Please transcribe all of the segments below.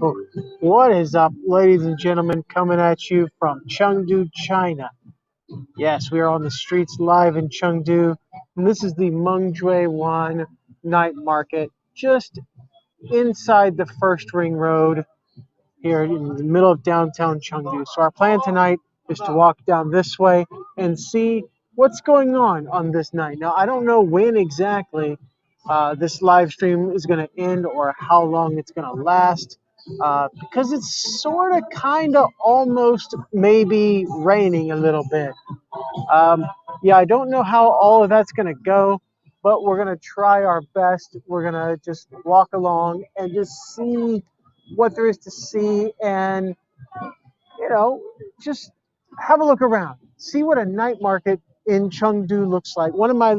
Oh, what is up, ladies and gentlemen, coming at you from Chengdu, China. Yes, we are on the streets live in Chengdu, and this is the Mengzhui Wan night market, just inside the first ring road here in the middle of downtown Chengdu. So our plan tonight is to walk down this way and see what's going on this night. Now, I don't know when exactly this live stream is going to end or how long it's going to last because it's sort of kind of almost maybe raining a little bit. Um, yeah, I don't know how all of that's going to go, but we're going to try our best. We're going to just walk along and just see what there is to see and, you know, just have a look around. See what a night market in Chengdu looks like. One of my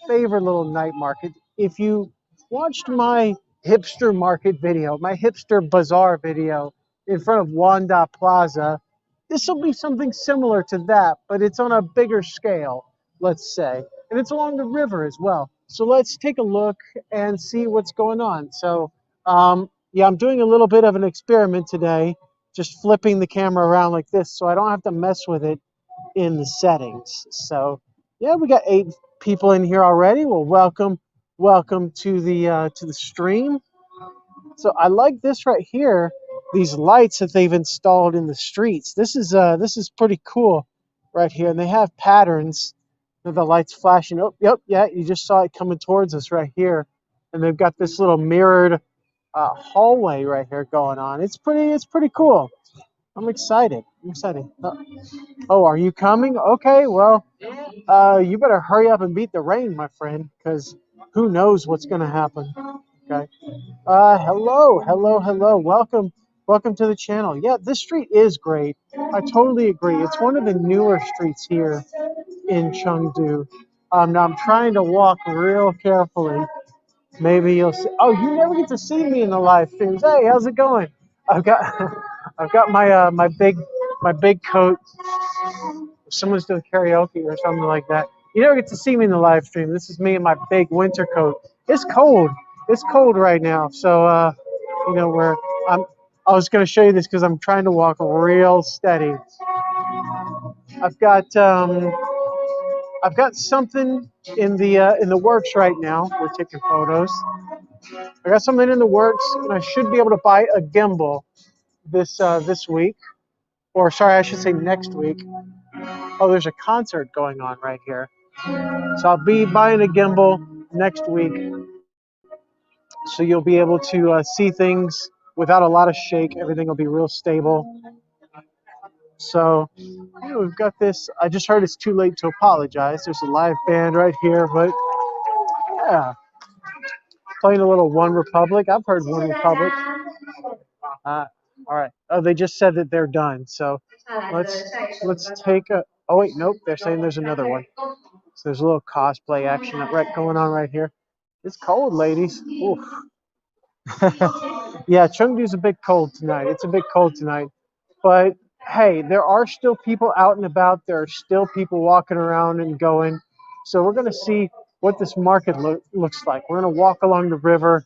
favorite little night markets. If you watched my hipster market video, my hipster bazaar video in front of Wanda Plaza, this will be something similar to that, but it's on a bigger scale, let's say. And it's along the river as well. So let's take a look and see what's going on. So, yeah, I'm doing a little bit of an experiment today, just flipping the camera around like this so I don't have to mess with it in the settings. So, yeah, we got 8 people in here already. Well, welcome to the stream. So I like this right here, these lights that they've installed in the streets. This is pretty cool right here. And they have patterns of the lights flashing. Oh, yep, yeah, you just saw it coming towards us right here. And they've got this little mirrored hallway right here going on. It's pretty cool. I'm excited. I'm excited. Oh, are you coming? Okay, well, you better hurry up and beat the rain, my friend, because who knows what's going to happen. Okay. Hello. Welcome to the channel. Yeah, this street is great. I totally agree. It's one of the newer streets here in Chengdu. Now I'm trying to walk real carefully. Maybe you'll see. Oh, you never get to see me in the live streams. Hey, how's it going? I've got, I've got my big coat. If someone's doing karaoke or something like that, you never get to see me in the live stream. This is me in my big winter coat. It's cold. It's cold right now. So, you know, I was going to show you this because I'm trying to walk real steady. I've got, um, I've got something in the works right now. We're taking photos. I got something in the works, and I should be able to buy a gimbal this week, or sorry, I should say next week. Oh, there's a concert going on right here, so I'll be buying a gimbal next week, so you'll be able to see things without a lot of shake. Everything will be real stable. So, yeah, we've got this. I just heard it's too late to apologize. There's a live band right here, but yeah, playing a little One Republic. I've heard One Republic. Uh, all right. Oh, they just said that they're done. So let's take a. Oh wait, nope. They're saying there's another one. So there's a little cosplay action going on right here. It's cold, ladies. Oof. Yeah, Chengdu's a bit cold tonight. It's a bit cold tonight. But hey, there are still people out and about. There are still people walking around and going. So we're going to see what this market looks like. We're going to walk along the river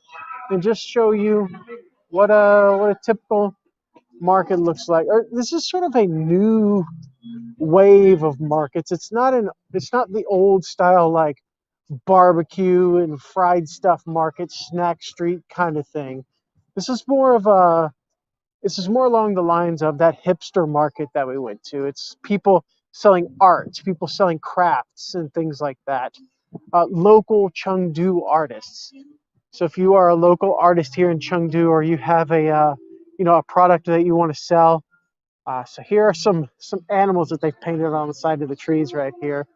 and just show you what a typical market looks like. This is sort of a new wave of markets. It's not the old style like barbecue and fried stuff market, snack street kind of thing. This is more of a this is more along the lines of that hipster market that we went to. It's people selling art, people selling crafts and things like that. Local Chengdu artists. So if you are a local artist here in Chengdu, or you have a product that you want to sell, so here are some animals that they've painted on the side of the trees right here.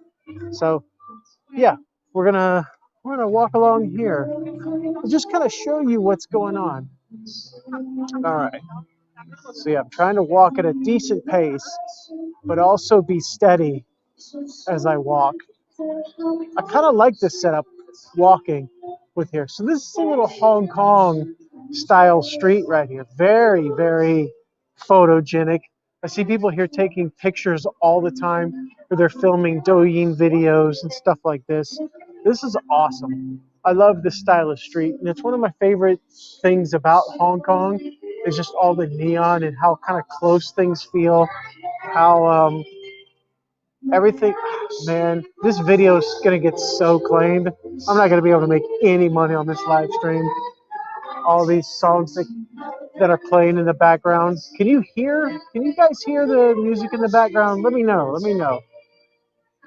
So yeah, we're gonna walk along here. I'll just kind of show you what's going on. All right. So yeah, I'm trying to walk at a decent pace, but also be steady as I walk. I kind of like this setup, walking with here. So this is a little Hong Kong style street right here. Very photogenic. I see people here taking pictures all the time, or they're filming Douyin videos and stuff like this. This is awesome. I love this style of street, and it's one of my favorite things about Hong Kong is just all the neon and how kind of close things feel, how everything. Man, this video is gonna get so claimed. I'm not gonna be able to make any money on this live stream. All these songs that are playing in the background. Can you hear? Can you guys hear the music in the background? Let me know. Let me know.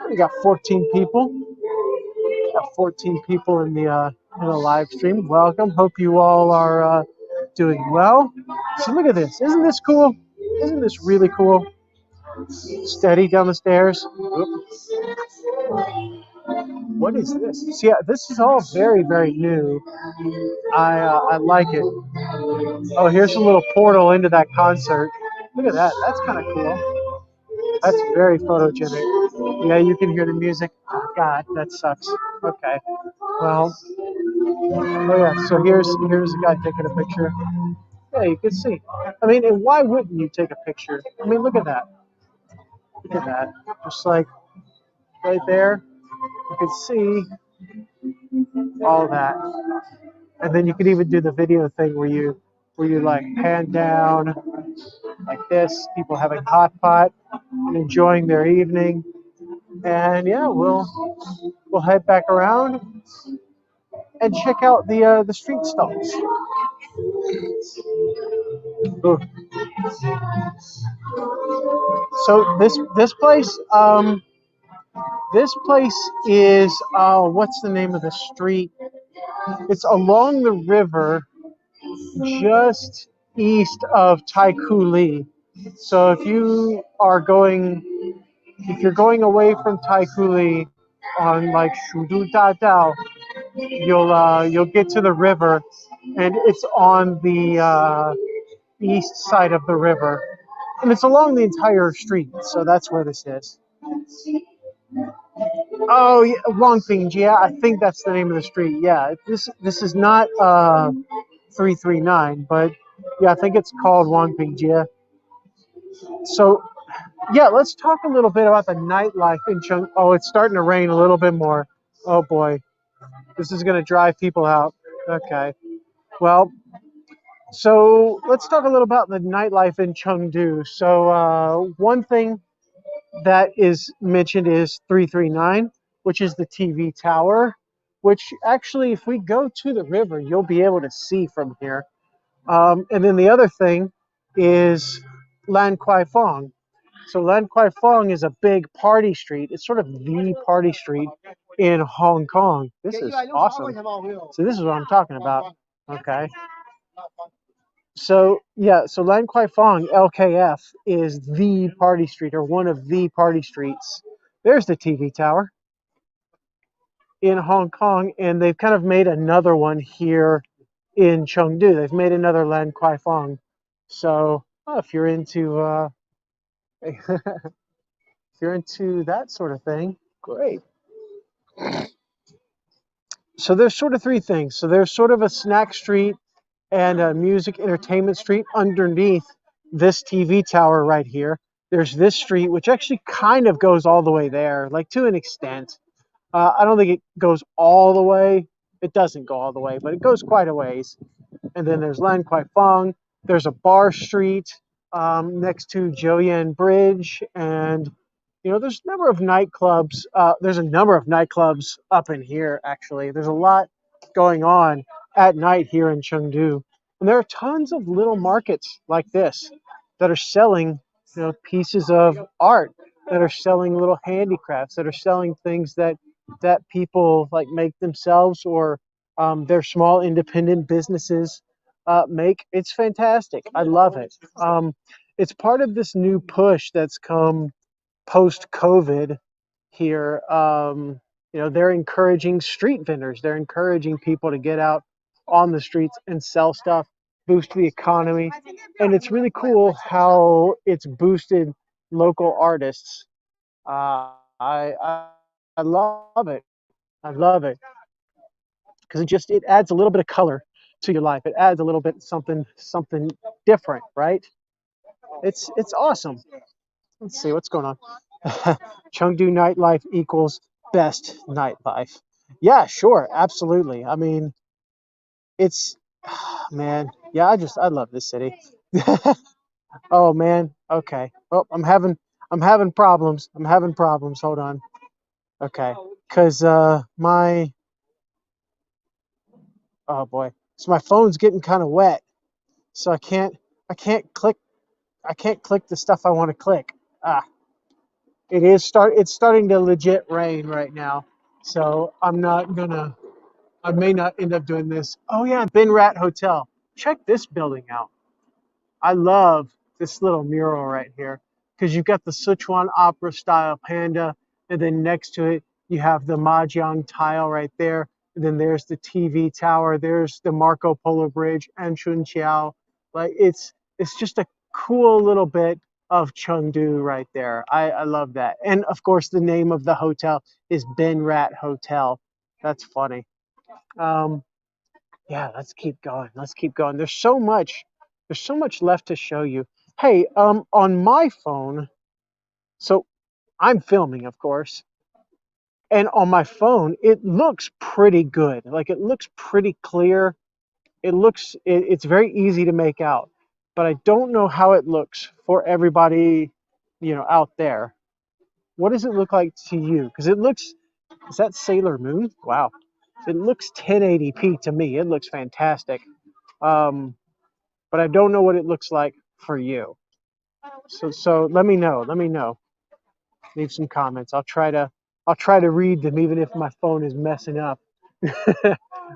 We got 14 people. Got 14 people in the live stream. Welcome. Hope you all are doing well. So look at this. Isn't this cool? Isn't this really cool? Steady down the stairs. Oops. What is this? See, this is all very, very new. I like it. Oh, here's a little portal into that concert. Look at that. That's kind of cool. That's very photogenic. Yeah, you can hear the music. Oh, God, that sucks. Okay. Well, oh yeah. So here's a guy taking a picture. Yeah, you can see. I mean, and why wouldn't you take a picture? I mean, look at that. Look at that. Just like right there, you can see all that. And then you could even do the video thing where you like pan down like this, people having hot pot and enjoying their evening. And yeah, we'll head back around and check out the street stalls. Ooh. So this place is what's the name of the street? It's along the river, just east of Tai Li. So if you're going away from Tai Li on like Shudu Da Dao, you'll get to the river, and it's on the east side of the river, and it's along the entire street. So that's where this is. Oh, yeah, Wangping. Yeah, I think that's the name of the street. Yeah, this is not 339, but yeah, I think it's called Wangping. Yeah. So yeah, let's talk a little bit about the nightlife in Chengdu. Oh, it's starting to rain a little bit more. Oh boy, this is going to drive people out. Okay. Well, so let's talk a little about the nightlife in Chengdu. So one thing that is mentioned is 339, which is the TV tower, which actually, if we go to the river, you'll be able to see from here. And then the other thing is Lan Kwai Fong. So Lan Kwai Fong is a big party street. It's sort of the party street in Hong Kong. This is awesome. So this is what I'm talking about. Okay. So yeah, so Lan Kwai Fong LKF is the party street or one of the party streets. There's the TV tower in Hong Kong, and they've kind of made another one here in Chengdu. They've made another Lan Kwai Fong. So if you're into if you're into that sort of thing, great. So there's sort of three things. So there's sort of a snack street and a music entertainment street underneath this TV tower right here. There's this street, which actually kind of goes all the way there, like to an extent. I don't think it goes all the way. It doesn't go all the way, but it goes quite a ways. And then there's Lan Kwai Fong. There's a bar street next to Joyan Bridge, and there's a number of nightclubs. There's a number of nightclubs up in here. Actually, there's a lot going on at night here in Chengdu, and there are tons of little markets like this that are selling, pieces of art, that are selling little handicrafts, that are selling things that people like make themselves, or their small independent businesses make. It's fantastic. I love it. It's part of this new push that's come post-COVID here. They're encouraging street vendors. They're encouraging people to get out on the streets and sell stuff, boost the economy. And it's really cool how it's boosted local artists. I love it. I love it because it adds a little bit of color to your life. It adds a little bit something different, right? It's awesome. Let's see what's going on. Chengdu nightlife equals best nightlife. Yeah, sure, absolutely. I mean, it's man, yeah, I love this city. Oh man, okay. Oh, I'm having problems. I'm having problems. Hold on. Okay, cause my oh boy, so my phone's getting kind of wet, so I can't click I can't click the stuff I want to click. Ah, it's starting to legit rain right now, so I may not end up doing this. Oh yeah, Bin Rat Hotel. Check this building out. I love this little mural right here because you've got the Sichuan opera style panda, and then next to it you have the Mahjong tile right there. And then there's the TV tower. There's the Marco Polo Bridge and Chunqiao. Like it's just a cool little bit of Chengdu right there. I love that. And of course, the name of the hotel is Ben Rat Hotel. That's funny. Um, yeah, let's keep going. Let's keep going. There's so much left to show you. Hey, on my phone, so I'm filming, of course, and on my phone, it looks pretty good. Like it looks pretty clear. It's very easy to make out, but I don't know how it looks for everybody, out there. What does it look like to you? Because is that Sailor Moon? Wow. It looks 1080p to me. It looks fantastic. Um, but I don't know what it looks like for you. So let me know. Let me know. Leave some comments. I'll try to read them even if my phone is messing up.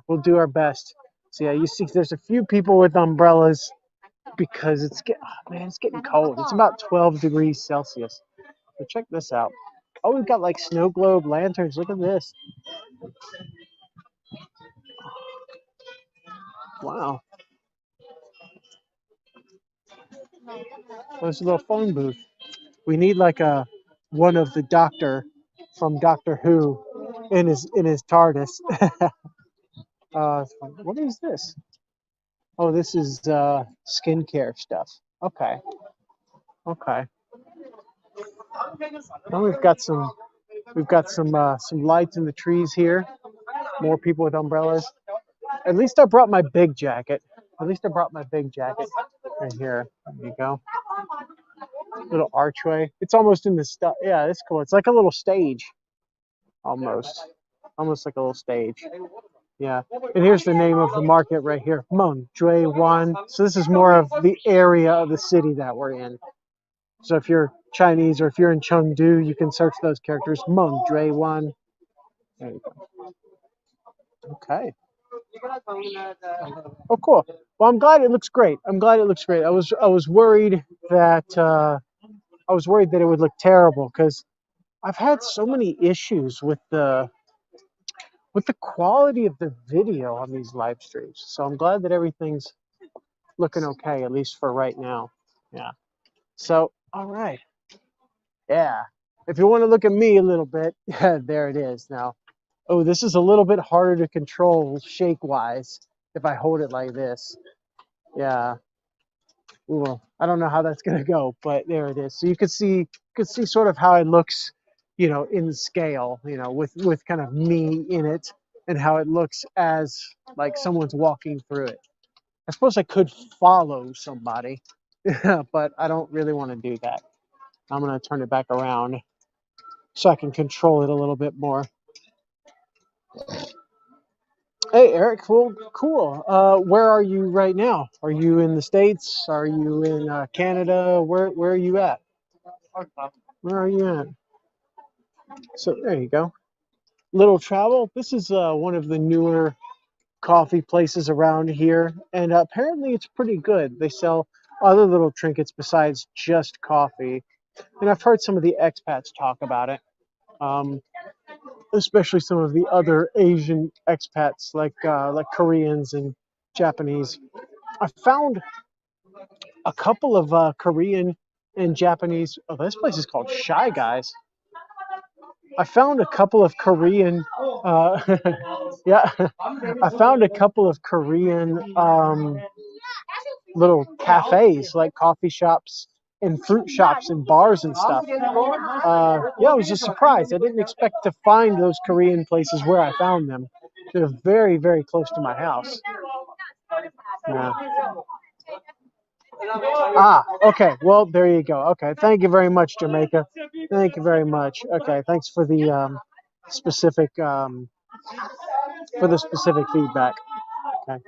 We'll do our best. So yeah, you see there's a few people with umbrellas because it's getting cold. It's about 12 degrees Celsius. So check this out. Oh, we've got like snow globe lanterns. Look at this. Wow. There's a little phone booth. We need like a one of the Doctor from Doctor Who in his TARDIS. What is this? Oh, this is skincare stuff. Okay, okay. Now we've got some lights in the trees here. More people with umbrellas. At least I brought my big jacket. At least I brought my big jacket right here. There you go. Little archway. It's almost in the stuff. Yeah, it's cool. It's like a little stage, almost, almost like a little stage. Yeah, and here's the name of the market right here, Wan. So this is more of the area of the city that we're in. So if you're Chinese or if you're in Chengdu, you can search those characters, Wan. There you go. Okay. Oh, cool. Well, I'm glad it looks great. I'm glad it looks great. I was worried that it would look terrible because I've had so many issues with the quality of the video on these live streams. So I'm glad that everything's looking okay, at least for right now. Yeah. So, all right. Yeah. If you want to look at me a little bit, yeah, there it is now. Oh, this is a little bit harder to control shake-wise if I hold it like this. Yeah. Ooh, I don't know how that's gonna go, but there it is. So you could see sort of how it looks, in the scale, with kind of me in it and how it looks as like someone's walking through it. I suppose I could follow somebody, but I don't really want to do that. I'm gonna turn it back around so I can control it a little bit more. Hey, Eric, cool. Where are you right now? Are you in the States? Are you in Canada? Where are you at? Where are you at? So there you go. Little travel. This is one of the newer coffee places around here, and apparently it's pretty good. They sell other little trinkets besides just coffee, and I've heard some of the expats talk about it. Um, Especially some of the other Asian expats like Koreans and Japanese. I found a couple of Korean and Japanese. Oh, this place is called Shy Guys. I found a couple of Korean. Yeah, I found a couple of Korean little cafes, like coffee shops and fruit shops and bars and stuff. Yeah, I was just surprised. I didn't expect to find those Korean places where I found them. They're very, very close to my house. Yeah. Ah, okay. Well, there you go. Okay. Thank you very much, Jamaica. Thank you very much. Okay. Thanks for the specific specific feedback. Okay.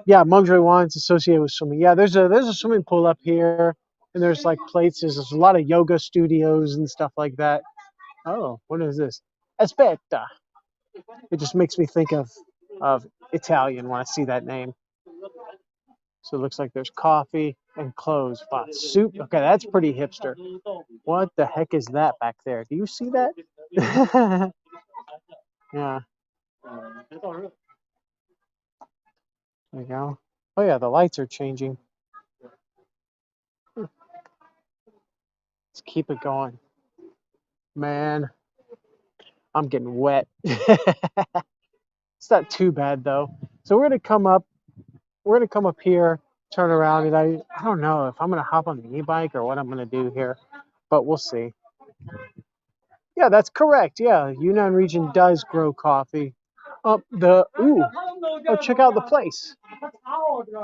Yeah, Mengzhui wines associated with swimming. Yeah, there's a swimming pool up here, and there's like places. There's a lot of yoga studios and stuff like that. Oh, what is this? Aspetta. It just makes me think of Italian when I see that name. So it looks like there's coffee and clothes. Wow, soup. Okay, that's pretty hipster. What the heck is that back there? Do you see that? Yeah. There you go. Oh yeah, the lights are changing. Let's keep it going. Man, I'm getting wet. It's not too bad though. So we're gonna come up here, turn around, and I don't know if I'm gonna hop on the e-bike or what I'm gonna do here, but we'll see. Yeah, that's correct. Yeah, Yunnan region does grow coffee. Oh, check out the place.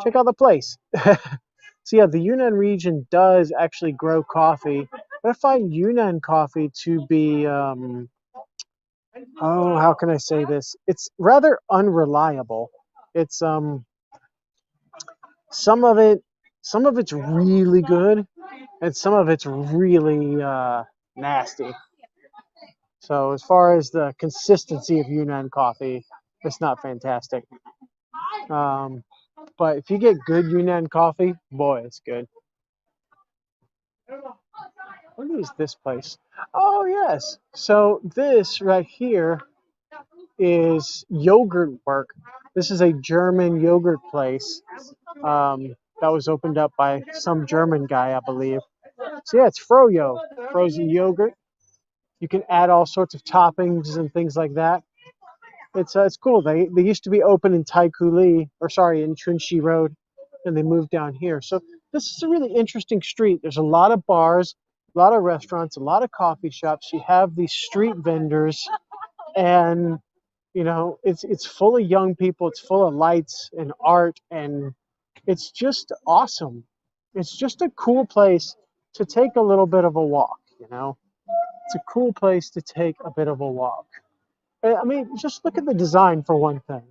Check out the place. So yeah, the Yunnan region does actually grow coffee, but I find Yunnan coffee to be oh, how can I say this? It's rather unreliable. It's some of it some of it's really good and some of it's really nasty. So as far as the consistency of Yunnan coffee, it's not fantastic. Um, but if you get good Yunnan coffee, boy, it's good. What is this place? Oh yes. So this right here is yogurt work. This is a German yogurt place that was opened up by some German guy, I believe. So yeah, it's froyo, frozen yogurt. You can add all sorts of toppings and things like that. It's cool. They used to be open in Taikoo or sorry, in Chunxi Road, and they moved down here. So this is a really interesting street. There's a lot of bars, a lot of restaurants, a lot of coffee shops. You have these street vendors, and you know it's full of young people. It's full of lights and art, and it's just awesome. It's just a cool place to take a little bit of a walk. You know, it's a cool place to take a bit of a walk. I mean, just look at the design for one thing.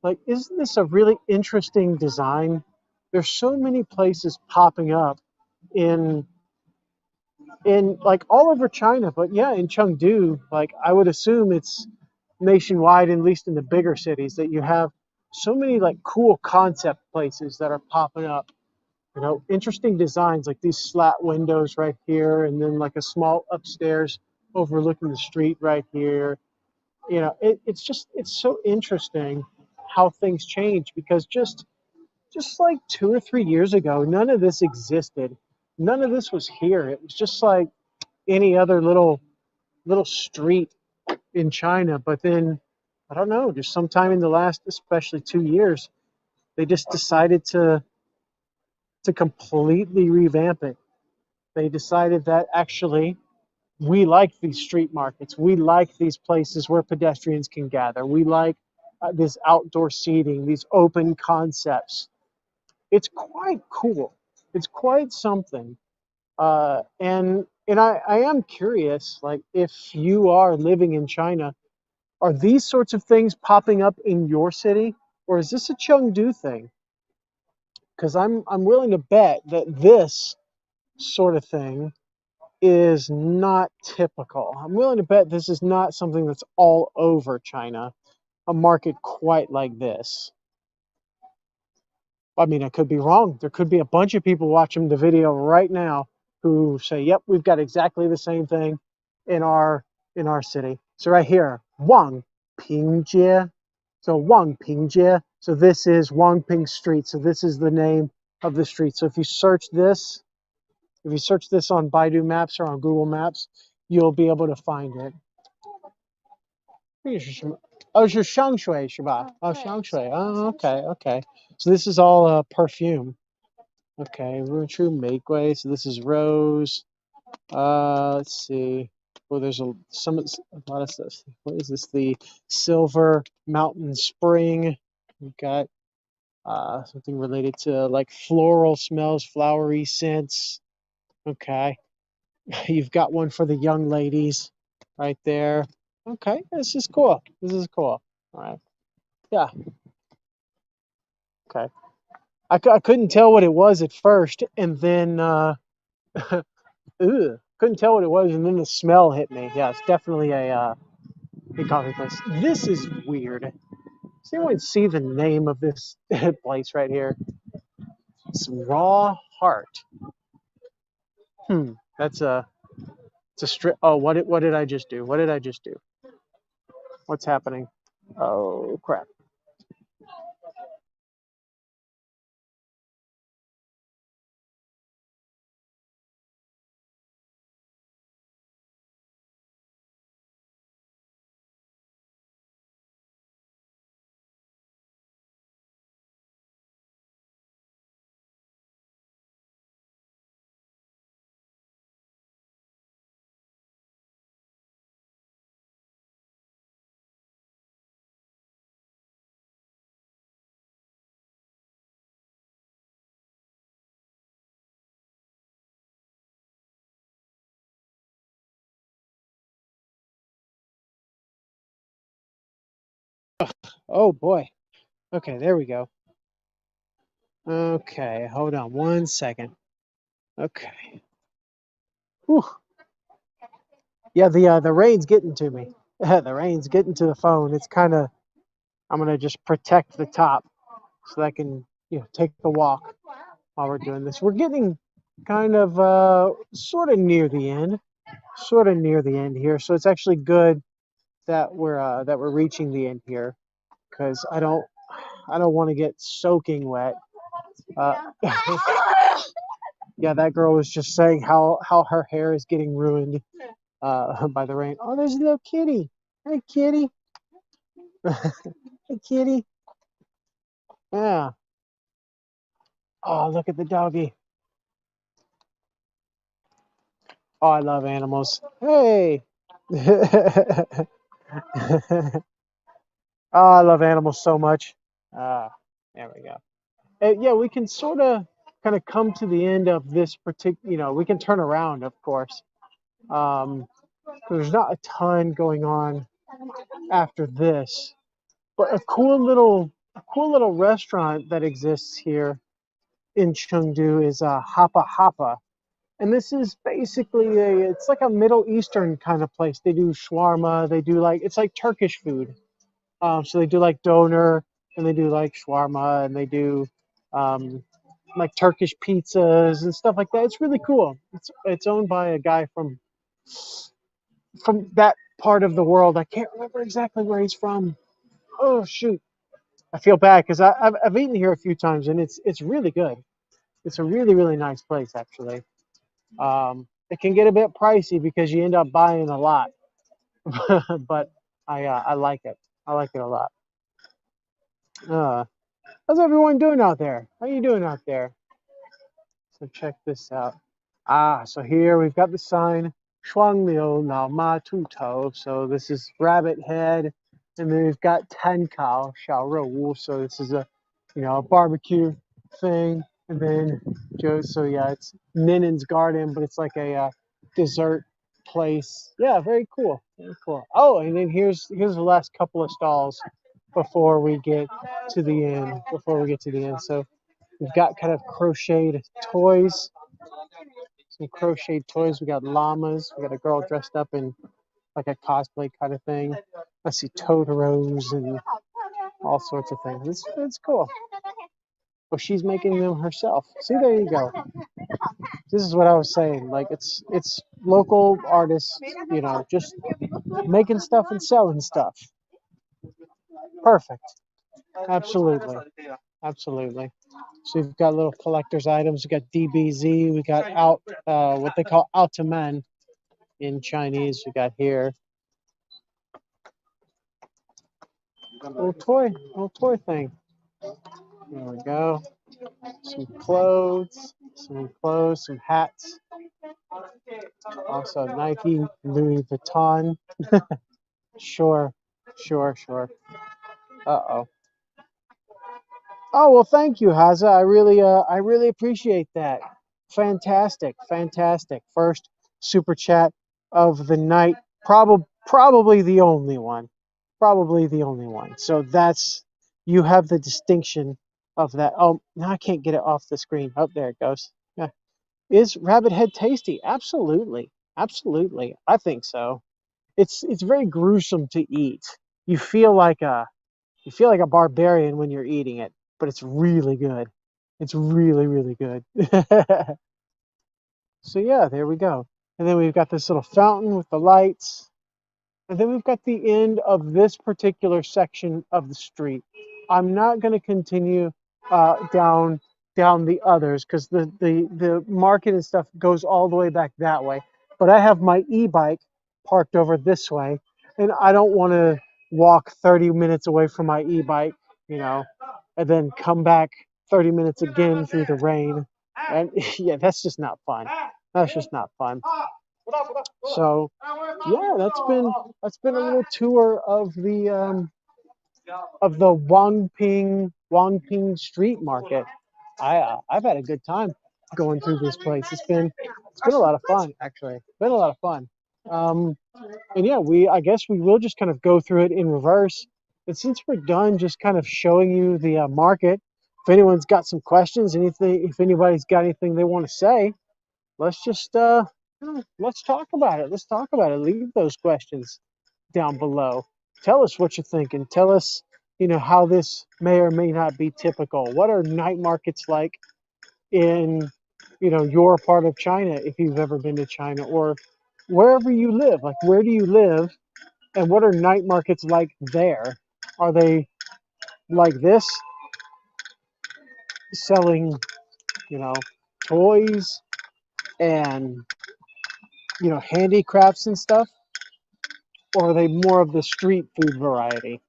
Like, isn't this a really interesting design? There's so many places popping up in like all over China, but yeah, in Chengdu, like I would assume it's nationwide, at least in the bigger cities, that you have so many like cool concept places that are popping up. You know, interesting designs like these slat windows right here, and then like a small upstairs overlooking the street right here. You know, it's so interesting how things change because just like 2 or 3 years ago, none of this existed. None of this was here. It was just like any other little street in China. But then I don't know, just sometime in the last, especially 2 years, they just decided to completely revamp it. They decided that actually we like these street markets. We like these places where pedestrians can gather. We like this outdoor seating, these open concepts. It's quite cool. It's quite something. And I am curious, like if you are living in China, are these sorts of things popping up in your city, or is this a Chengdu thing? Because I'm willing to bet that this sort of thing is not typical. I'm willing to bet this is not something that's all over China, a market quite like this. I mean, I could be wrong. There could be a bunch of people watching the video right now who say, "Yep, we've got exactly the same thing in our city." So right here, Wang Pingjie. So Wang Pingjie. So this is Wangping Street. So this is the name of the street. So if you search this on Baidu Maps or on Google Maps, you'll be able to find it. 哦，是香水是吧？哦，香水. Oh, okay, okay. So this is all perfume. Okay, Ruin True Make Way. So this is Rose. Let's see. Oh, there's a lot of stuff. What is this? The Silver Mountain Spring. We've got something related to like floral smells, flowery scents. Okay. You've got one for the young ladies right there. Okay, this is cool. This is cool. All right. Yeah. Okay. I couldn't tell what it was at first, and then couldn't tell what it was, and then the smell hit me. Yeah, it's definitely a coffee place. This is weird. Does anyone see the name of this place right here? It's Raw Heart. That's a it's a strip. Oh, what did I just do? What did I just do? What's happening? Oh crap. Oh boy. Okay, there we go. Okay, hold on one second. Okay. Whew. Yeah, the rain's getting to me. The rain's getting to the phone. It's kind of. I'm gonna just protect the top so that I can take the walk while we're doing this. We're getting kind of sort of near the end. Sort of near the end here. So it's actually good that we're reaching the end here because I don't want to get soaking wet. Uh, yeah, that girl was just saying how her hair is getting ruined by the rain. Oh, there's a little kitty. Hey, kitty. Hey, kitty. Yeah. Oh, look at the doggy. Oh, I love animals. Hey. Oh, I love animals so much. There we go. Yeah, we can sort of kind of come to the end of this particular, we can turn around, of course. 'Cause there's not a ton going on after this, but a cool little restaurant that exists here in Chengdu is Hapa Hapa. And this is basically it's like a Middle Eastern kind of place. They do shawarma, they do it's like Turkish food. So they do like doner, and they do like shawarma, and they do um, like Turkish pizzas and stuff like that. It's really cool. It's owned by a guy from that part of the world. I can't remember exactly where he's from. Oh shoot, I feel bad because I've eaten here a few times, and it's really good. It's a really really nice place actually. It can get a bit pricey because you end up buying a lot, but I like it. I like it a lot. Uh, how's everyone doing out there? How you doing out there? So check this out. So here we've got the sign, Shuang Liu Nao Ma Tu Tou. So this is rabbit head. And then we've got Tan Kao Xiao Rou Wu. So this is a barbecue thing. And then so yeah, it's Ninen's Garden, but it's like a dessert place. Yeah, very cool. Very cool. Oh, and then here's the last couple of stalls before we get to the end. So we've got kind of crocheted toys, some crocheted toys. We got llamas. We got a girl dressed up in like a cosplay kind of thing. I see Totoros and all sorts of things. It's cool. Well, she's making them herself. See, there you go. This is what I was saying. Like it's local artists, just making stuff and selling stuff. Perfect. Absolutely. Absolutely. So we've got little collector's items. We got DBZ. We got what they call Altaman in Chinese. We got here little toy thing. There we go. some clothes, some hats. Also Nike, Louis Vuitton. Sure, sure. Uh-oh. Oh, well, thank you, Haza. I really appreciate that. Fantastic. First super chat of the night. Probably the only one. Probably the only one. So you have the distinction of that. Oh, now I can't get it off the screen. Oh, there it goes. Yeah. Is rabbit head tasty? Absolutely. I think so. It's very gruesome to eat. You feel like a you feel like a barbarian when you're eating it, but it's really good. It's really good. So yeah, there we go. And then we've got this little fountain with the lights. And then we've got the end of this particular section of the street. I'm not going to continue down the others because the market and stuff goes all the way back that way. But I have my e-bike parked over this way, and I don't want to walk 30 minutes away from my e-bike, and then come back 30 minutes again through the rain. And yeah, that's just not fun. That's just not fun. So yeah, that's been a little tour of the Wangping Street Market. I've had a good time going through this place. It's been a lot of fun, actually. It's been a lot of fun. And yeah, I guess we will just kind of go through it in reverse. But since we're done just kind of showing you the market, if anyone's got some questions, if anybody's got anything they want to say, let's just let's talk about it. Let's talk about it. Leave those questions down below. Tell us what you're thinking. Tell us, how this may or may not be typical. What are night markets like in, your part of China if you've ever been to China, or wherever you live? Like, where do you live, and what are night markets like there? Are they like this, selling, you know, toys and, handicrafts and stuff? Or are they more of the street food variety?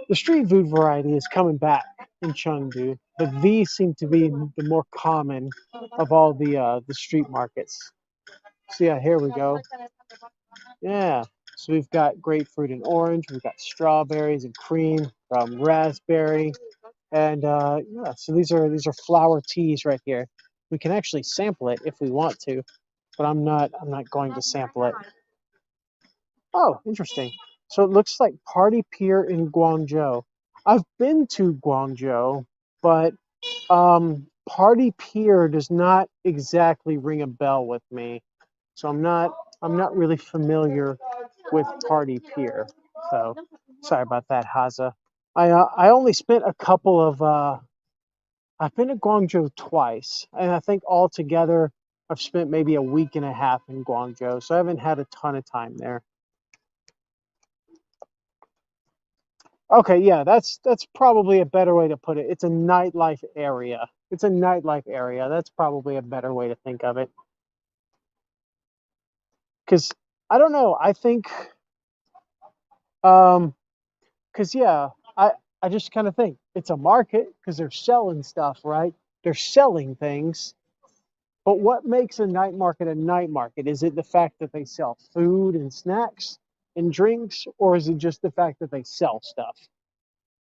The street food variety is coming back in Chengdu, but these seem to be the more common of all the street markets. So yeah, here we go. Yeah, so we've got grapefruit and orange. We've got strawberries and cream from raspberry, and yeah. So these are flower teas right here. We can actually sample it if we want to, but I'm not going to sample it. Oh, interesting. So it looks like Party Pier in Guangzhou. I've been to Guangzhou, but Party Pier does not exactly ring a bell with me. So I'm not really familiar with Party Pier. So sorry about that, Haza. I only spent a couple of I've been to Guangzhou twice, and I think altogether I've spent maybe a week and a half in Guangzhou. So I haven't had a ton of time there. Okay, yeah, that's probably a better way to put it. It's a nightlife area. It's a nightlife area. That's probably a better way to think of it. Because I don't know. I think, because yeah, I just kind of think it's a market because they're selling stuff, right? They're selling things. But what makes a night market a night market? Is it the fact that they sell food and snacks and drinks, or is it just the fact that they sell stuff?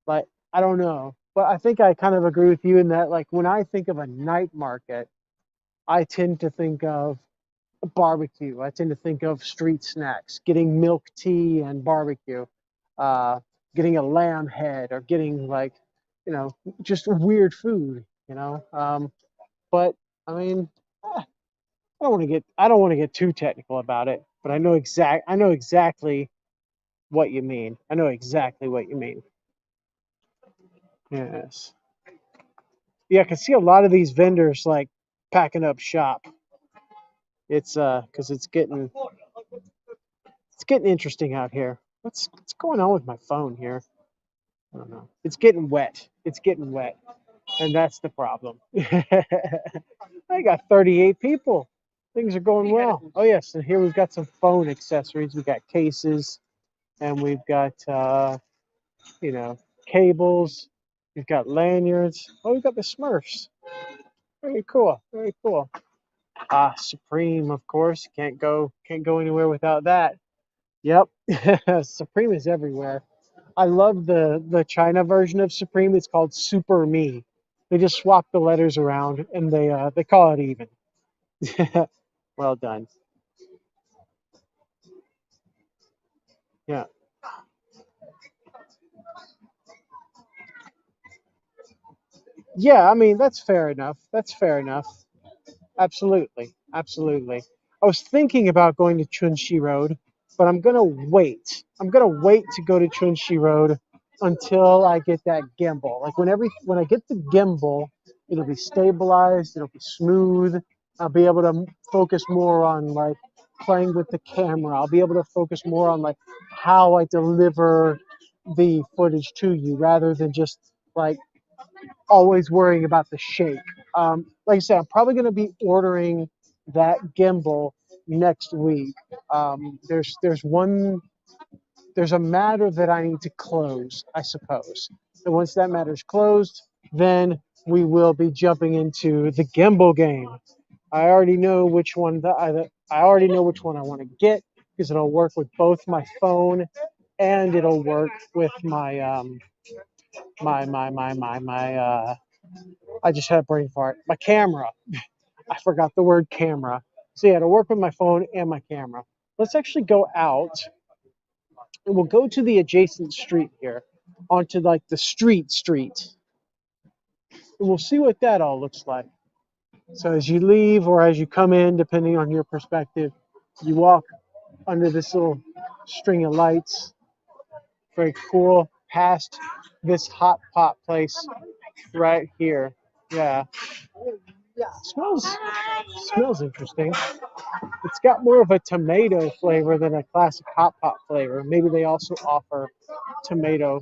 Like, I don't know. But I think I kind of agree with you in that, like, when I think of a night market, I tend to think of barbecue. I tend to think of street snacks, getting milk tea and barbecue, uh, getting a lamb head, or getting, like, just weird food, But I mean, I don't want to get too technical about it, but I know exactly what you mean. I know exactly what you mean. Yes. Yeah, I can see a lot of these vendors like packing up shop. It's because it's getting interesting out here. What's going on with my phone here? I don't know. It's getting wet. It's getting wet, and that's the problem. I got 38 people. Things are going well. Oh yes, and here we've got some phone accessories. We got cases, and we've got you know cables. We've got lanyards. Oh, we've got the Smurfs. Very cool. Very cool. Supreme, of course. Can't go anywhere without that. Yep. Supreme is everywhere. I love the China version of Supreme. It's called Super Me. They just swap the letters around and they call it even. Well done. Yeah. Yeah, I mean that's fair enough. That's fair enough. Absolutely. Absolutely. I was thinking about going to Chunxi Road, but I'm gonna wait. I'm gonna wait to go to Chunxi Road until I get that gimbal. Like when I get the gimbal, it'll be stabilized, it'll be smooth. I'll be able to focus more on like playing with the camera. I'll be able to focus more on like how I deliver the footage to you rather than just like always worrying about the shape. Like I said, I'm probably going to be ordering that gimbal next week. There's a matter that I need to close, I suppose. And once that matter is closed, then we will be jumping into the gimbal game. I already know which one I already know which one I want to get because it'll work with both my phone and it'll work with my I just had a brain fart. My camera. I forgot the word camera. So yeah, it'll work with my phone and my camera. Let's actually go out and we'll go to the adjacent street here, onto like the street, and we'll see what that all looks like. So as you leave or as you come in, depending on your perspective, you walk under this little string of lights. Very cool. Past this hot pot place right here. Yeah. Smells interesting. It's got more of a tomato flavor than a classic hot pot flavor. Maybe they also offer tomato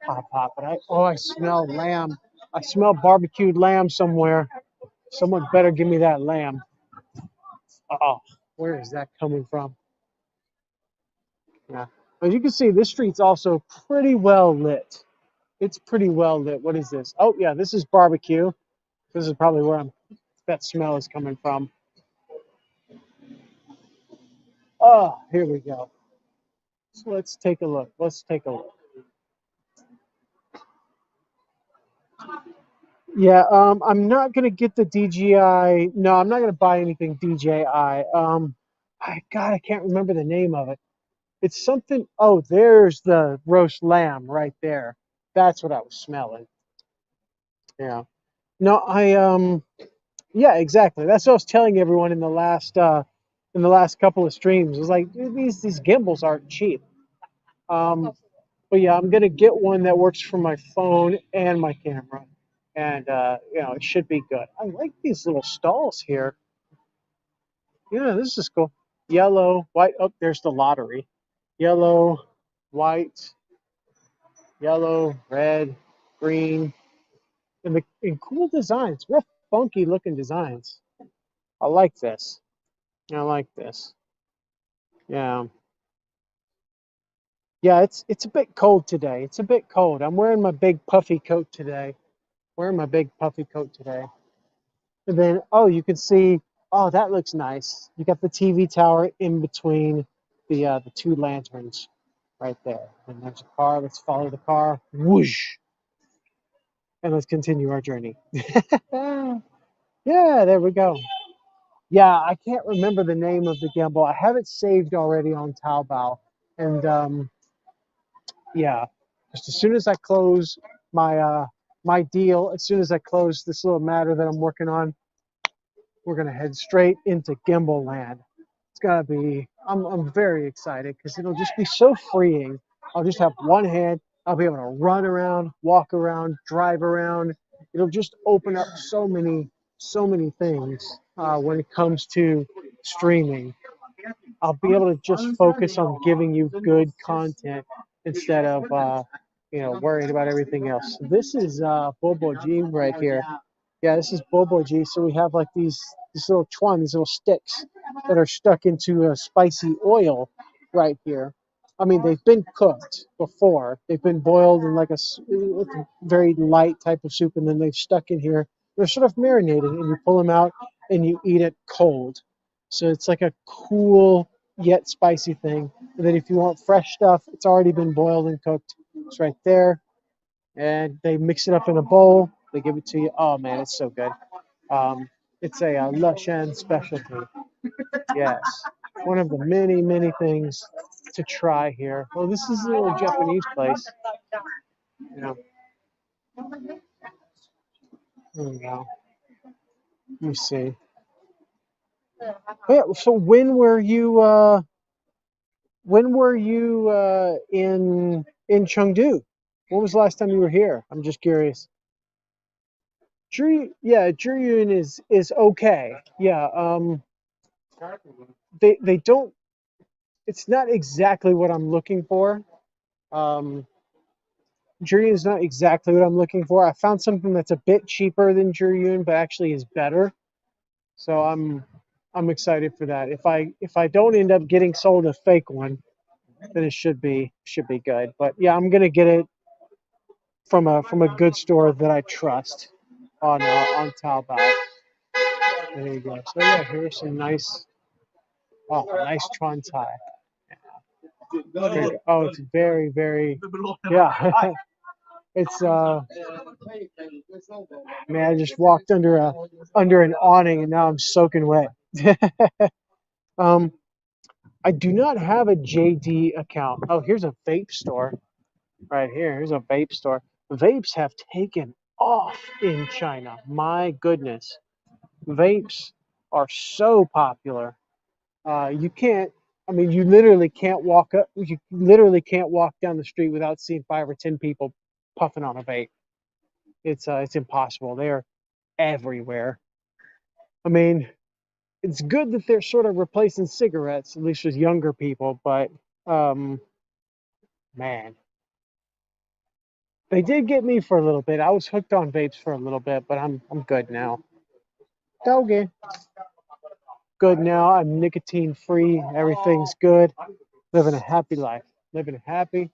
hot pot. But I smell lamb. I smell barbecued lamb somewhere. Someone better give me that lamb. Oh, where is that coming from? Yeah. As you can see, this street's also pretty well lit. It's pretty well lit. What is this? Oh yeah, this is barbecue. This is probably where that smell is coming from. Oh, here we go. So let's take a look. Let's take a look. Yeah, I'm not gonna get the DJI. No, I'm not gonna buy anything DJI. I can't remember the name of it. It's something. Oh, there's the roast lamb right there. That's what I was smelling. Yeah. No, yeah, exactly. That's what I was telling everyone in the last couple of streams. It was like these gimbals aren't cheap. Um, but yeah, I'm gonna get one that works for my phone and my camera, and it should be good. I like these little stalls here. Yeah, this is cool. Yellow, white. Oh, there's the lottery. Yellow, white, yellow, red, green, and cool designs. Real funky looking designs. I like this. I like this. Yeah. Yeah, it's a bit cold today. It's a bit cold. I'm wearing my big puffy coat today. Wearing my big puffy coat today. And then, oh, you can see, oh, that looks nice. You got the TV tower in between the two lanterns right there. And there's a car. Let's follow the car. Whoosh. And let's continue our journey. Yeah, there we go. Yeah, I can't remember the name of the gimbal. I have it saved already on Taobao. And yeah, just as soon as I close my deal, as soon as I close this little matter that I'm working on, we're gonna head straight into gimbal land. It's gonna be. I'm very excited because it'll just be so freeing. I'll just have one hand. I'll be able to run around, walk around, drive around. It'll just open up so many things when it comes to streaming. I'll be able to just focus on giving you good content instead of worrying about everything else. This is Bobo G right here. Yeah, this is Bobo G. So we have like these little chuan, these little sticks that are stuck into a spicy oil right here. I mean, they've been cooked before. They've been boiled in like with a very light type of soup, and then they've stuck in here. They're sort of marinated, and you pull them out and you eat it cold. So it's like a cool yet spicy thing. And then if you want fresh stuff, it's already been boiled and cooked. It's right there. And they mix it up in a bowl. They give it to you. Oh man, it's so good. Um, it's a Lushan specialty. Yes, one of the many, many things to try here. Oh, this is a little Japanese place. Yeah, there we go. Let me see. Yeah, so when were you in Chengdu? When was the last time you were here? I'm just curious. Yeah, Juryun is okay. Yeah, they don't. It's not exactly what I'm looking for. Um, Juryun is not exactly what I'm looking for. I found something that's a bit cheaper than Juryun, but actually is better. So I'm excited for that. If I don't end up getting sold a fake one, then it should be good. But yeah, I'm gonna get it from a good store that I trust on Taobao. There you go. So yeah, here's some nice Chuan Thai. There you go. Oh, it's very, very, yeah. It's man, I just walked under an awning and now I'm soaking wet. um, I do not have a JD account. Oh, here's a vape store right here. Here's a vape store. Vapes have taken off in China. My goodness, vapes are so popular. You can't. I mean, you literally can't walk up. You literally can't walk down the street without seeing 5 or 10 people puffing on a vape. It's impossible. They're everywhere. I mean, it's good that they're sort of replacing cigarettes, at least with younger people. But um, man, they did get me for a little bit. I was hooked on vapes for a little bit, but I'm good now. Okay, good now. I'm nicotine free. Everything's good. Living a happy life. Living a happy,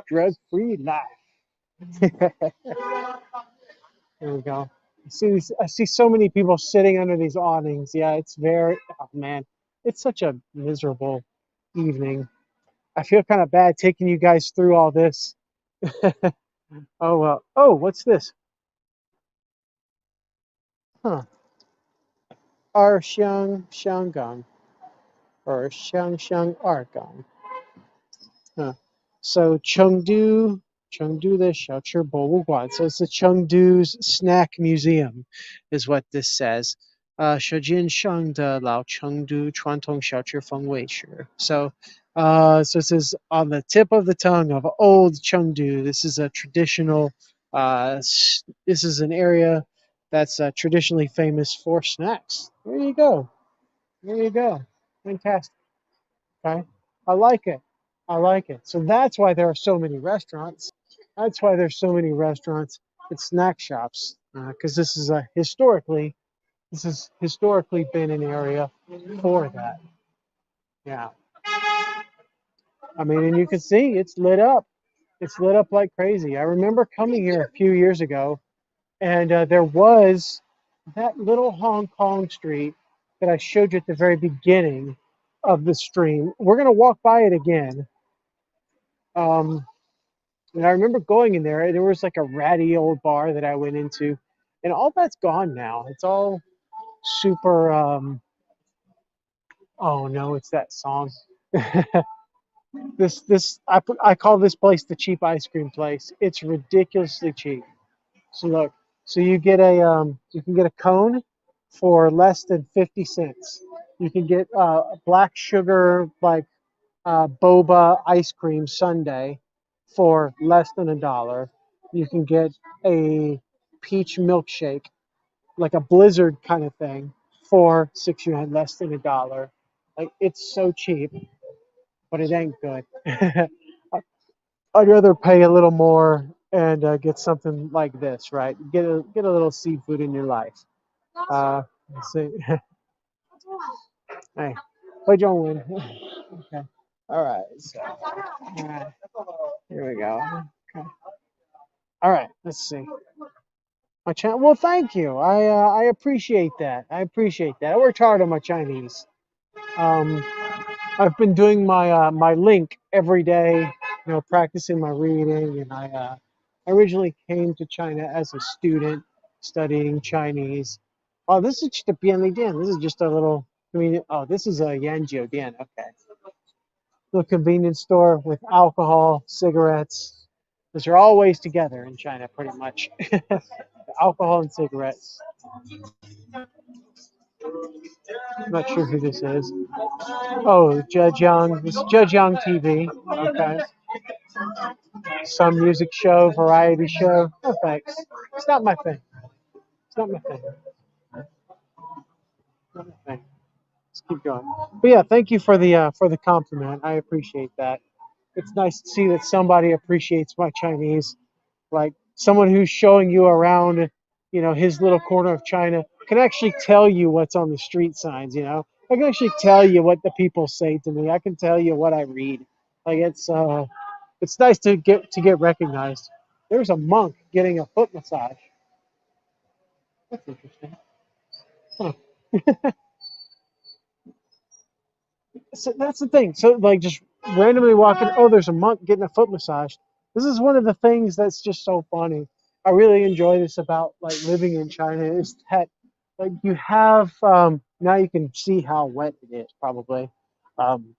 drug free life. There we go. I see so many people sitting under these awnings. Yeah, it's very, oh man, it's such a miserable evening. I feel kind of bad taking you guys through all this. Oh well. Oh, what's this? Huh. Ar Xiang Xianggang or Xiang Xiang Argang. Huh. So Chengdu the Xiaochi Bowoguan. So it's the Chengdu's snack museum, is what this says. 首上的老成都传统小吃风味吃. So it says on the tip of the tongue of old Chengdu. This is a traditional. This is an area that's traditionally famous for snacks. There you go. There you go. Fantastic. Okay. I like it. I like it. So that's why there are so many restaurants. That's why there's so many restaurants and snack shops. Because this has historically been an area for that. Yeah. I mean, and you can see it's lit up. It's lit up like crazy. I remember coming here a few years ago, and there was that little Hong Kong street that I showed you at the very beginning of the stream. We're gonna walk by it again. Um, And I remember going in there. There was like a ratty old bar that I went into, and all that's gone now. It's all super. Oh no, it's that song. I call this place the cheap ice cream place. It's ridiculously cheap. So look, so you can get a cone for less than 50 cents. You can get black sugar like boba ice cream sundae for less than $1. You can get a peach milkshake, like a blizzard kind of thing, for 6 yuan, less than $1. Like it's so cheap, but it ain't good. I'd rather pay a little more and get something like this, right? Get a little seafood in your life. Let's see. Hey, 会中文. Okay. All right. So, here we go. Okay. All right. Let's see. My China. Well, thank you. I appreciate that. I appreciate that. I worked hard on my Chinese. Um, I've been doing my link every day, practicing my reading, and I originally came to China as a student studying Chinese. Oh, this is just a Bianli Dian. This is just a little convenient. Oh, this is a Yanjiu Dian. Okay, little convenience store with alcohol, cigarettes. Those are always together in China, pretty much. Alcohol and cigarettes. I'm not sure who this is. Oh, Zhejiang. This is Zhejiang TV. Okay. Some music show, variety show. No thanks. It's not my thing. It's not my thing. Not my thing. Let's keep going. But yeah, thank you for the compliment. I appreciate that. It's nice to see that somebody appreciates my Chinese. Like someone who's showing you around, his little corner of China can actually tell you what's on the street signs. I can actually tell you what the people say to me. I can tell you what I read. Like it's nice to get recognized. There's a monk getting a foot massage. That's interesting. Huh. So that's the thing. So like just randomly walking, oh, there's a monk getting a foot massage. This is one of the things that's just so funny. I really enjoy this about like living in China is that like you have now you can see how wet it is probably. Um,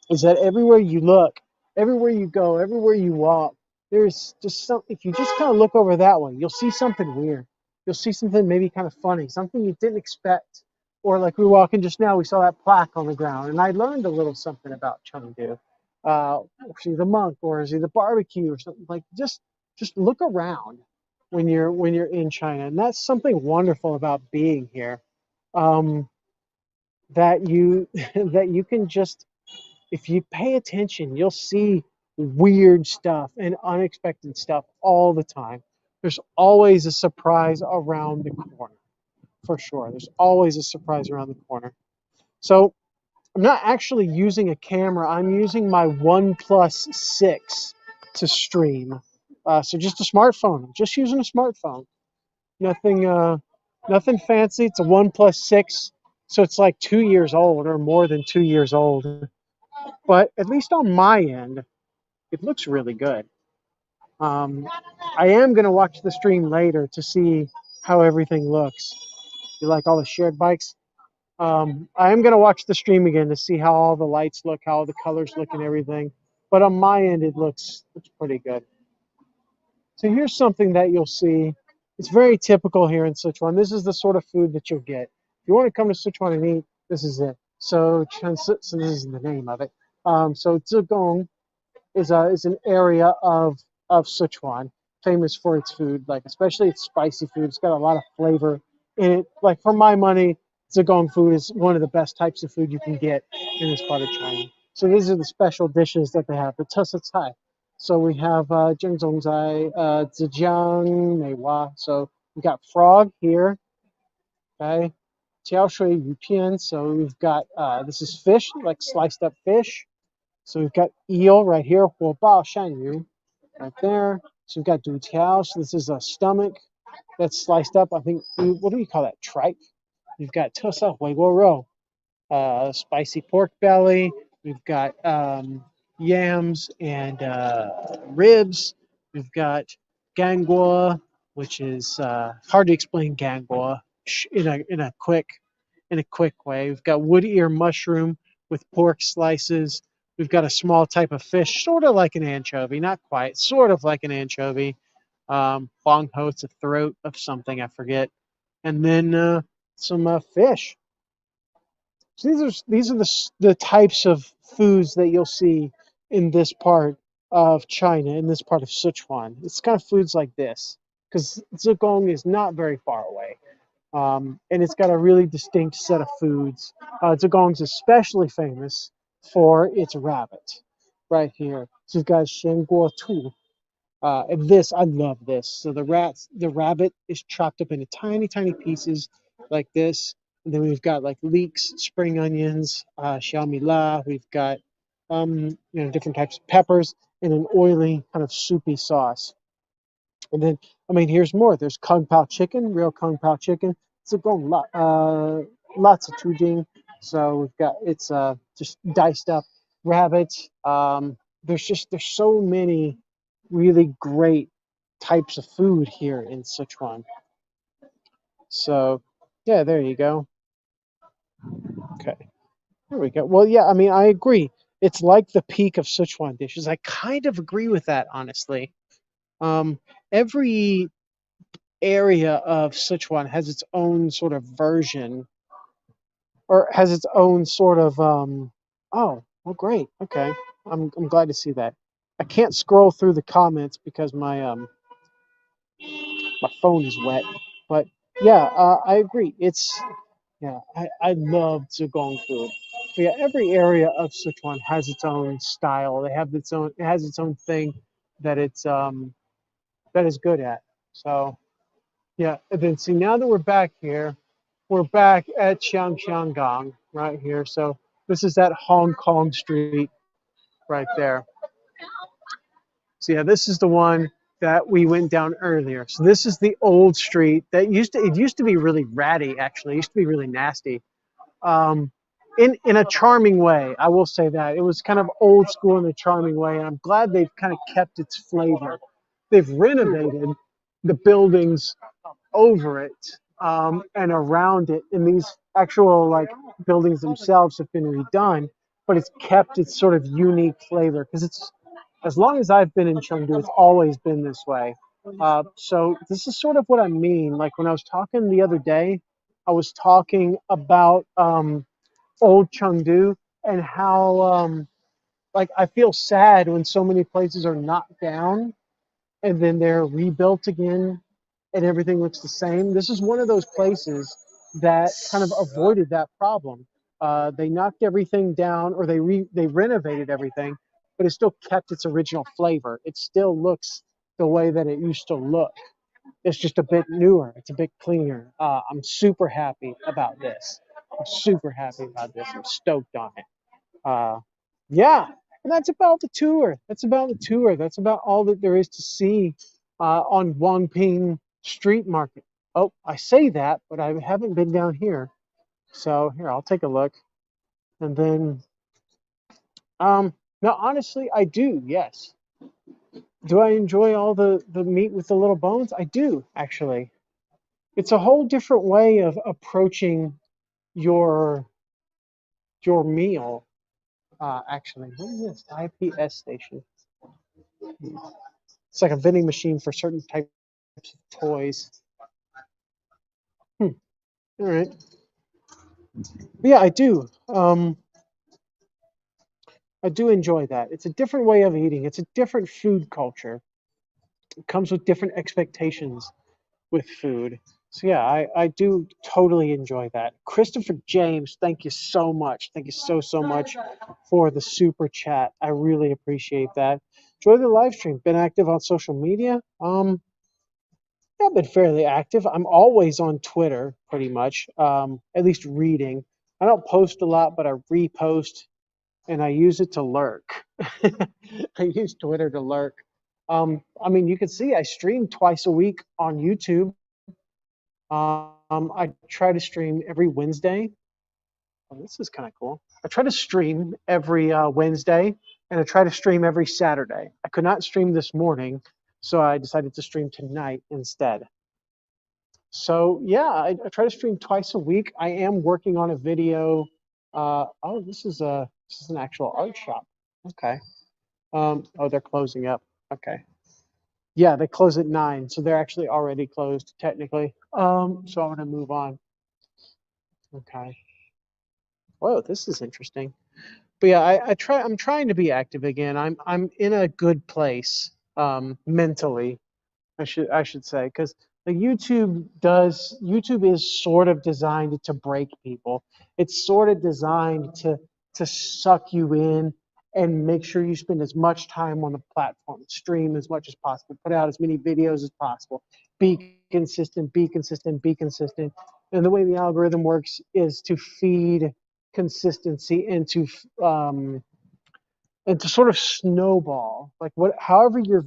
is that everywhere you look, everywhere you go, everywhere you walk, there's just some. If you just kind of look over that way, you'll see something weird. You'll see something maybe kind of funny, something you didn't expect. Or like we were walking just now, we saw that plaque on the ground, and I learned a little something about Chengdu. Is he the monk, or is he the barbecue, or something like? Just look around when you're in China, and that's something wonderful about being here. Um, that you that you can just if you pay attention, you'll see weird stuff and unexpected stuff all the time. There's always a surprise around the corner, for sure. There's always a surprise around the corner. So I'm not actually using a camera. I'm using my OnePlus 6 to stream. So just a smartphone. I'm just using a smartphone. Nothing, nothing fancy. It's a OnePlus 6, so it's like 2 years old or more than 2 years old. But at least on my end, it looks really good. Um, I am going to watch the stream later to see how everything looks. You like all the shared bikes? I am going to watch the stream again to see how all the lights look, how all the colors look and everything. But on my end, it looks pretty good. So here's something that you'll see. It's very typical here in Sichuan. This is the sort of food that you'll get. If you want to come to Sichuan and eat, this is it. So, so this is the name of it. So Zigong is an area of Sichuan famous for its food, like especially its spicy food. It's got a lot of flavor in it. Like for my money, Zigong food is one of the best types of food you can get in this part of China. So these are the special dishes that they have. The tusa cai. So we have zhengzhongzai, zijiang, meiwa. So we got frog here. Okay. Jiao shui yu pian. So we've got this is fish, like sliced up fish. So we've got eel right here, 火爆鳝鱼, right there. So we've got du tiao. So this is a stomach that's sliced up. I think, what do we call that? Tripe. We've got tosa huiguo rou, spicy pork belly. We've got yams and ribs. We've got gangua, which is hard to explain gangua in a quick way. We've got wood ear mushroom with pork slices. We've got a small type of fish, sort of like an anchovy, not quite, sort of like an anchovy. Bong ho, it's a throat of something, I forget. And then some fish. So these are the types of foods that you'll see in this part of China, in this part of Sichuan. It's kind of foods like this, because Zigong is not very far away. And it's got a really distinct set of foods. Zigong's especially famous for its rabbit, right here. So you've got Shenguo Tu. And this, I love this. So the rabbit is chopped up into tiny, tiny pieces like this. And then we've got like leeks, spring onions, xiaomi la. We've got different types of peppers in an oily kind of soupy sauce. And then, I mean, here's more. There's Kung Pao chicken, real Kung Pao chicken. It's a lots of tujing. So we've got it's just diced up rabbit. There's so many really great types of food here in Sichuan. So yeah, there you go. Okay, there we go. Well, yeah, I mean, I agree. It's like the peak of Sichuan dishes. I kind of agree with that, honestly. Every area of Sichuan has its own sort of version or has its own sort of oh, well great. Okay. I'm glad to see that. I can't scroll through the comments because my phone is wet. But yeah, I agree. It's yeah, I love Zhejiang food. But yeah, every area of Sichuan has its own style. It has its own thing that it's that is good at. So yeah, and then see now that we're back here, we're back at Xiangxianggang right here. So this is that Hong Kong street right there. So yeah, this is the one that we went down earlier. So this is the old street that used to be really ratty actually. It used to be really nasty. Um, in a charming way, I will say that. It was kind of old school in a charming way, and I'm glad they've kind of kept its flavor. They've renovated the buildings over it and around it, and these actual like buildings themselves have been redone, but it's kept its sort of unique flavor because it's as long as I've been in Chengdu, it's always been this way. So this is sort of what I mean. Like when I was talking the other day, I was talking about old Chengdu and how like I feel sad when so many places are knocked down and then they're rebuilt again and everything looks the same. This is one of those places that kind of avoided that problem. They knocked everything down, or they renovated everything, but it still kept its original flavor. It still looks the way that it used to look. It's just a bit newer. It's a bit cleaner. I'm super happy about this. I'm super happy about this. I'm stoked on it. Uh, yeah, and that's about the tour. That's about the tour. That's about all that there is to see on Wangping Street Market. Oh, I say that, but I haven't been down here. So here, I'll take a look. And then, no, honestly, I do. Yes. Do I enjoy all the meat with the little bones? I do, actually. It's a whole different way of approaching your your meal. Actually, what is this? IPS station. It's like a vending machine for certain types of toys. Hmm. All right. But yeah, I do. I do enjoy that. It's a different way of eating. It's a different food culture. It comes with different expectations with food. So yeah, I do totally enjoy that. Christopher James, thank you so much. Thank you so much for the super chat. I really appreciate that. Enjoy the live stream. Been active on social media. Yeah, I've been fairly active. I'm always on Twitter, pretty much. At least reading. I don't post a lot, but I repost and I use it to lurk. I use Twitter to lurk. I mean, you can see I stream twice a week on YouTube. I try to stream every Wednesday. Oh, this is kind of cool. I try to stream every Wednesday, and I try to stream every Saturday. I could not stream this morning, so I decided to stream tonight instead. So yeah, I try to stream twice a week. I am working on a video. Oh, this is an actual art shop. Okay. Oh, they're closing up. Okay. Yeah, they close at 9, so they're actually already closed technically. So I'm gonna move on. Okay. Whoa, this is interesting. But yeah, I'm trying to be active again. I'm in a good place mentally. I should say because the YouTube is sort of designed to break people. It's sort of designed to suck you in and make sure you spend as much time on the platform, stream as much as possible, put out as many videos as possible, be consistent, be consistent, be consistent. And the way the algorithm works is to feed consistency into and to sort of snowball, like what, however your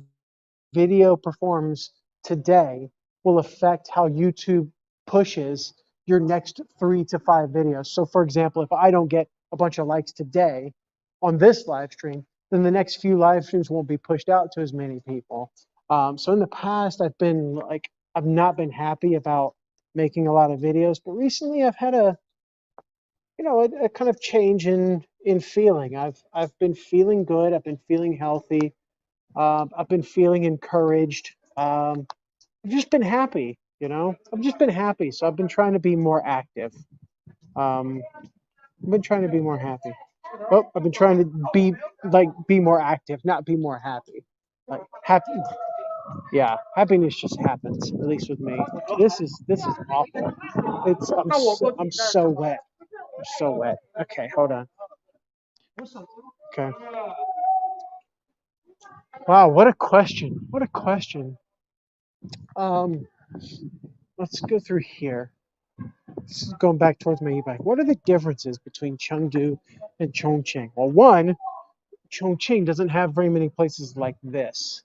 video performs today will affect how YouTube pushes your next 3 to 5 videos. So, for example, if I don't get a bunch of likes today on this live stream, then the next few live streams won't be pushed out to as many people. So, in the past, I've not been happy about making a lot of videos, but recently I've had a kind of change in feeling. I've been feeling good. I've been feeling healthy. I've been feeling encouraged. I've just been happy, I've just been happy. So I've been trying to be more active. I've been trying to be more happy. Oh, I've been trying to be more active, not be more happy. Like happy, yeah. Happiness just happens, at least with me. This is awful. I'm so wet. I'm so wet. Okay, hold on. Okay. Wow, what a question. What a question. Um, let's go through here. Going back towards my e-bike. What are the differences between Chengdu and Chongqing? Well, one, Chongqing doesn't have very many places like this.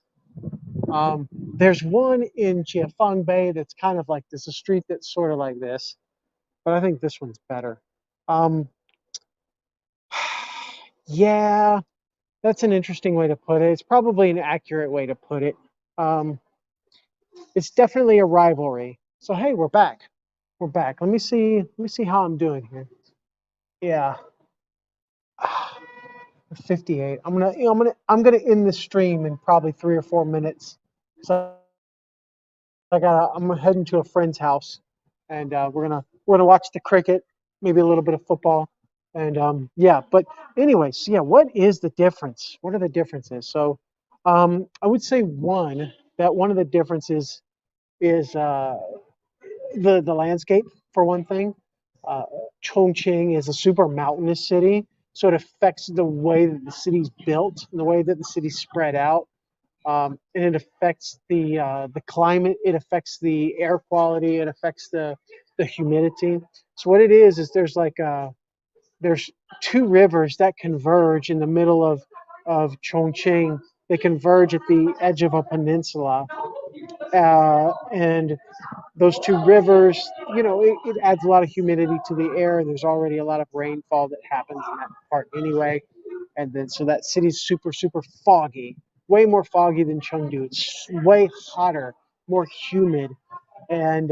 There's one in Jiefang Bay that's kind of like this, a street that's sort of like this, but I think this one's better. Um, yeah, that's an interesting way to put it. It's probably an accurate way to put it. Um, it's definitely a rivalry. So hey, we're back. We're back. Let me see how I'm doing here. Yeah. 58. I'm gonna end the stream in probably 3 or 4 minutes. So I'm heading to a friend's house, and we're gonna watch the cricket, maybe a little bit of football, and yeah. But anyways, yeah. What is the difference? What are the differences? So, I would say one of the differences is the landscape, for one thing. Uh, Chongqing is a super mountainous city, so it affects the way that the city's built and the way that the city's spread out. And it affects the climate. It affects the air quality. It affects the humidity. So what it is there's 2 rivers that converge in the middle of Chongqing. They converge at the edge of a peninsula, and those 2 rivers, it adds a lot of humidity to the air, and there's already a lot of rainfall that happens in that part anyway. And then so that city's super, super foggy, way more foggy than Chengdu. It's way hotter, more humid, and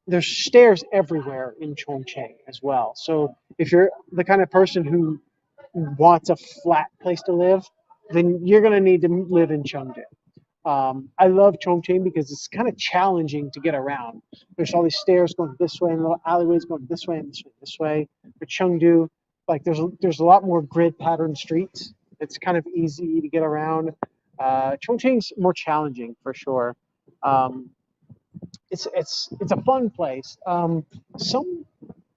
there's stairs everywhere in Chongqing as well. So if you're the kind of person who wants a flat place to live, then you're going to need to live in Chengdu. I love Chongqing because it's kind of challenging to get around. There's all these stairs going this way and little alleyways going this way and this way, this way. But Chengdu, like there's a lot more grid pattern streets. It's kind of easy to get around. Chongqing's more challenging for sure. Um, it's a fun place. Some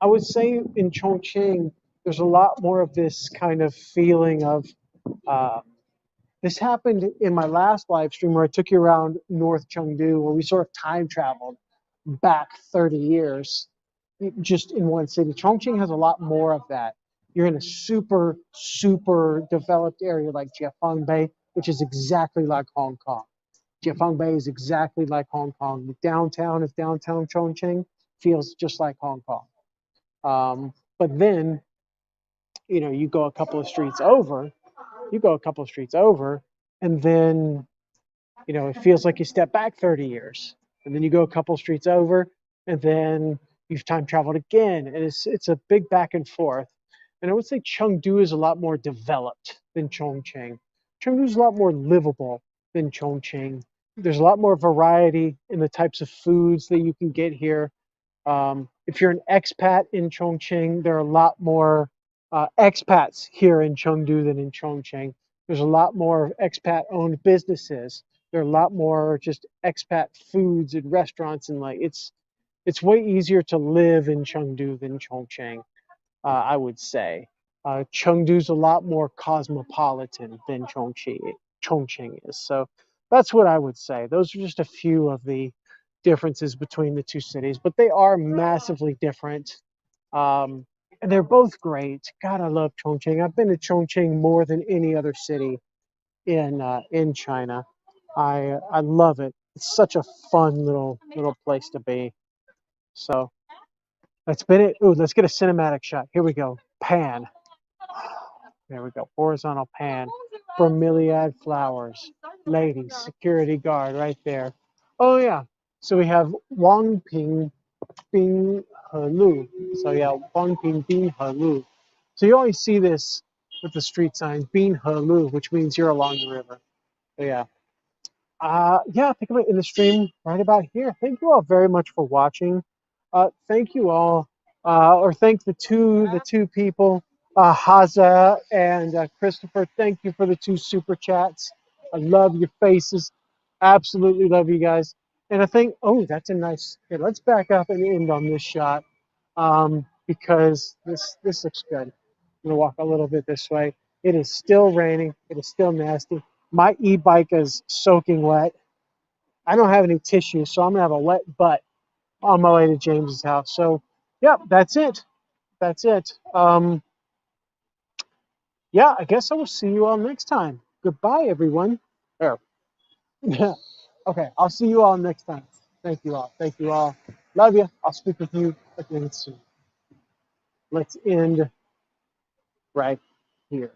I would say in Chongqing, there's a lot more of this kind of feeling of uh, this happened in my last live stream where I took you around North Chengdu, where we sort of time traveled back 30 years just in one city. Chongqing has a lot more of that. You're in a super, super developed area like Jiefang Bay, which is exactly like Hong Kong. Jiefang Bay is exactly like Hong Kong. The downtown of downtown Chongqing feels just like Hong Kong. But then, you go a couple of streets over, and then it feels like you step back 30 years, and then you go a couple streets over, and then you've time traveled again, and it's a big back and forth. And I would say Chengdu is a lot more developed than Chongqing. Chengdu is a lot more livable than Chongqing. There's a lot more variety in the types of foods that you can get here. If you're an expat in Chongqing, there are a lot more expats here in Chengdu than in Chongqing. There's a lot more expat-owned businesses. There are a lot more just expat foods and restaurants, and it's way easier to live in Chengdu than Chongqing, I would say. Chengdu's a lot more cosmopolitan than Chongqing is. So that's what I would say. Those are just a few of the differences between the 2 cities, but they are massively different. Um, And they're both great. God, I love Chongqing. I've been to Chongqing more than any other city in China. I love it. It's such a fun little place to be. So let's spin it. Ooh, let's get a cinematic shot. Here we go. Pan. There we go. Horizontal pan. Bromeliad flowers. Ladies, security guard right there. Oh yeah. So we have Wang Ping Bing He Lu. So yeah, Wang Ping Bing He Lu. So you always see this with the street signs, Bing He Lu, which means you're along the river. So yeah. Yeah, I think I'm gonna end the stream right about here. Thank you all very much for watching. Thank you all, or thank the two people, Haza and Christopher. Thank you for the 2 super chats. I love your faces. Absolutely love you guys. And I think, oh, that's a nice. Here, let's back up and end on this shot, because this looks good. I'm gonna walk a little bit this way. It is still raining. It is still nasty. My e-bike is soaking wet. I don't have any tissue, so I'm gonna have a wet butt on my way to James's house. So, yeah, that's it. That's it. Yeah, I guess I will see you all next time. Goodbye, everyone. There. Okay, I'll see you all next time. Thank you all. Thank you all. Love you. I'll speak with you again soon. Let's end right here.